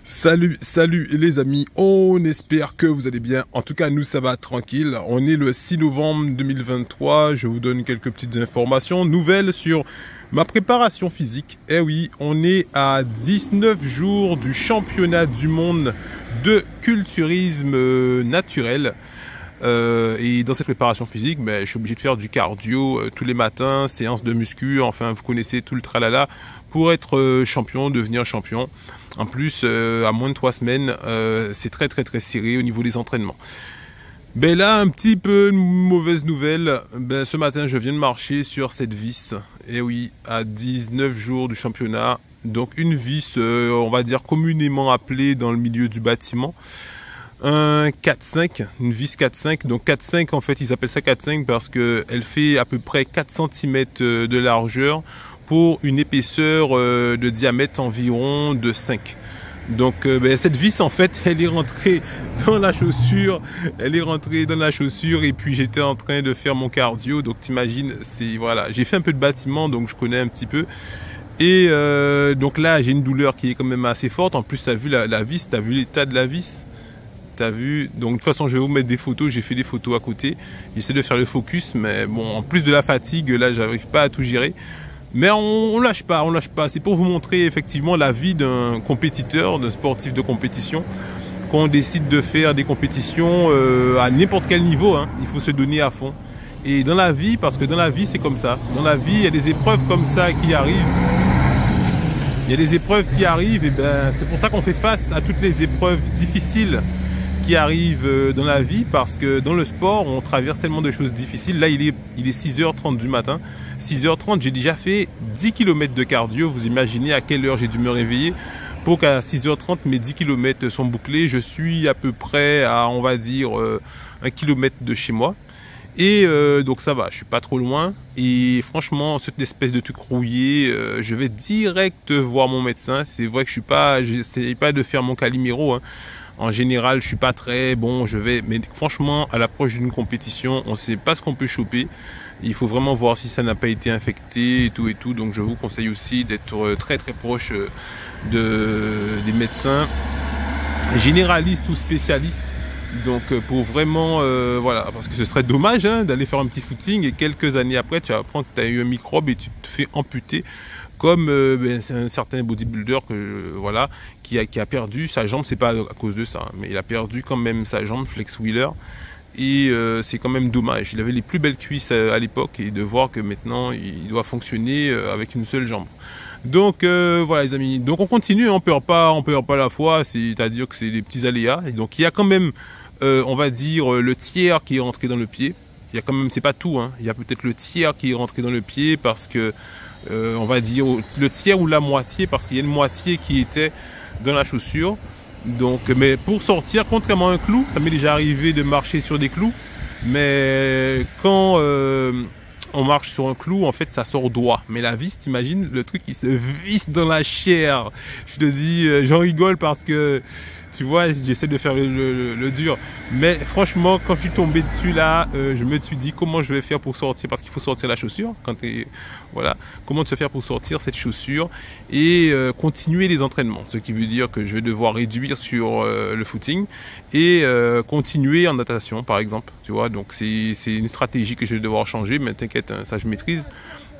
Salut, salut les amis, on espère que vous allez bien. En tout cas, nous ça va tranquille. On est le 6 novembre 2023, je vous donne quelques petites informations nouvelles sur ma préparation physique. Eh oui, on est à 19 jours du championnat du monde de culturisme naturel. Et dans cette préparation physique, je suis obligé de faire du cardio tous les matins, séance de muscu, enfin vous connaissez tout le tralala, pour être champion, devenir champion. En plus, à moins de 3 semaines, c'est très serré au niveau des entraînements. Là, un petit peu une mauvaise nouvelle. Ce matin, je viens de marcher sur cette vis. Et oui, à 19 jours du championnat. Donc une vis, on va dire communément appelée dans le milieu du bâtiment. Un 4-5, une vis 4-5. Donc 4-5, en fait, ils appellent ça 4-5 parce qu'elle fait à peu près 4 cm de largeur pour une épaisseur de diamètre environ de 5. Donc cette vis, en fait, elle est rentrée dans la chaussure. Et puis j'étais en train de faire mon cardio. Donc t'imagines, voilà, j'ai fait un peu de bâtiment, donc je connais un petit peu. Et donc là, j'ai une douleur qui est quand même assez forte. En plus, t'as vu la vis, t'as vu l'état de la vis. T'as vu, donc de toute façon je vais vous mettre des photos, j'ai fait des photos à côté, j'essaie de faire le focus, mais bon, en plus de la fatigue, là j'arrive pas à tout gérer, mais on lâche pas, c'est pour vous montrer effectivement la vie d'un compétiteur, d'un sportif de compétition, quand on décide de faire des compétitions à n'importe quel niveau, hein, il faut se donner à fond, et dans la vie, parce que dans la vie c'est comme ça, dans la vie il y a des épreuves comme ça qui arrivent, et c'est pour ça qu'on fait face à toutes les épreuves difficiles qui arrivent dans la vie, parce que dans le sport on traverse tellement de choses difficiles. Là il est 6h30 du matin, 6h30, j'ai déjà fait 10 km de cardio. Vous imaginez à quelle heure j'ai dû me réveiller pour qu'à 6h30 mes 10 km sont bouclés. Je suis à peu près à, on va dire, 1 km de chez moi. Et donc ça va, je suis pas trop loin. Et franchement, cette espèce de truc rouillé, je vais direct voir mon médecin. C'est vrai que j'essaie pas de faire mon Calimero, hein. En général, je suis pas très bon, mais franchement, à l'approche d'une compétition, on sait pas ce qu'on peut choper. Il faut vraiment voir si ça n'a pas été infecté et tout. Donc, je vous conseille aussi d'être très proche des médecins généralistes ou spécialistes. Donc, pour vraiment, voilà, parce que ce serait dommage d'aller faire un petit footing et quelques années après, tu apprends que tu as eu un microbe et tu te fais amputer. Comme c'est un certain bodybuilder voilà, qui a perdu sa jambe, c'est pas à cause de ça, mais il a perdu quand même sa jambe, Flex Wheeler, et c'est quand même dommage. Il avait les plus belles cuisses à l'époque, et de voir que maintenant il doit fonctionner avec une seule jambe. Donc voilà les amis, donc on continue, on perd pas la foi, c'est-à-dire que c'est des petits aléas. Et donc il y a quand même, on va dire, le tiers qui est rentré dans le pied. Il y a quand même, c'est pas tout, hein. Il y a peut-être le tiers qui est rentré dans le pied parce que on va dire le tiers ou la moitié, parce qu'il y a une moitié qui était dans la chaussure. Donc, mais pour sortir, contrairement à un clou, ça m'est déjà arrivé de marcher sur des clous, mais quand on marche sur un clou, en fait, ça sort droit. Mais la vis, t'imagines, le truc, il se visse dans la chair. Je te dis, j'en rigole parce que, tu vois, j'essaie de faire le dur. Mais franchement, quand je suis tombé dessus là, je me suis dit comment je vais faire pour sortir, parce qu'il faut sortir la chaussure. Voilà, comment se faire pour sortir cette chaussure et continuer les entraînements. Ce qui veut dire que je vais devoir réduire sur le footing et continuer en natation, par exemple. Tu vois, donc c'est une stratégie que je vais devoir changer, mais t'inquiète, hein, ça je maîtrise.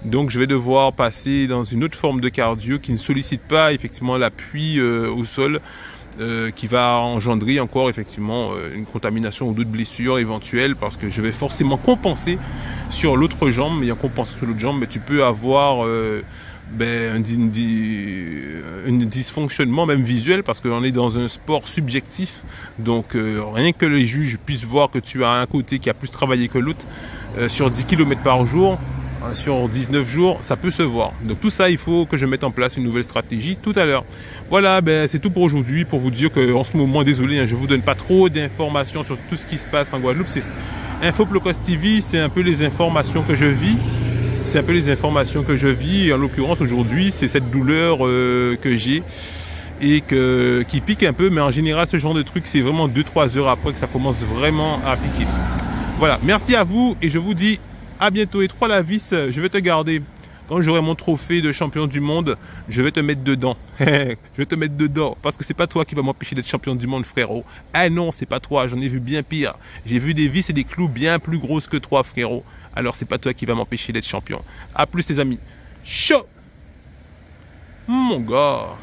Donc je vais devoir passer dans une autre forme de cardio qui ne sollicite pas effectivement l'appui au sol. Qui va engendrer encore effectivement une contamination ou d'autres blessures éventuelles, parce que je vais forcément compenser sur l'autre jambe, et en compensant sur l'autre jambe, tu peux avoir un dysfonctionnement même visuel, parce qu'on est dans un sport subjectif, donc rien que les juges puissent voir que tu as un côté qui a plus travaillé que l'autre sur 10 km par jour, sur 19 jours, ça peut se voir. Donc tout ça, il faut que je mette en place une nouvelle stratégie tout à l'heure. Voilà, c'est tout pour aujourd'hui, pour vous dire qu'en ce moment, désolé, je vous donne pas trop d'informations sur tout ce qui se passe en Guadeloupe. C'est Info-Blocos TV, c'est un peu les informations que je vis. Et en l'occurrence, aujourd'hui, c'est cette douleur que j'ai et qui pique un peu. Mais en général, ce genre de truc, c'est vraiment 2-3 heures après que ça commence vraiment à piquer. Voilà, merci à vous et je vous dis à bientôt. Et 3 la vis, je vais te garder Quand j'aurai mon trophée de champion du monde, je vais te mettre dedans. Je vais te mettre dedans. Parce que c'est pas toi qui va m'empêcher d'être champion du monde, frérot. Ah non, c'est pas toi. J'en ai vu bien pire. J'ai vu des vis et des clous bien plus grosses que toi, frérot. Alors c'est pas toi qui va m'empêcher d'être champion. A plus, les amis. Ciao, mon gars.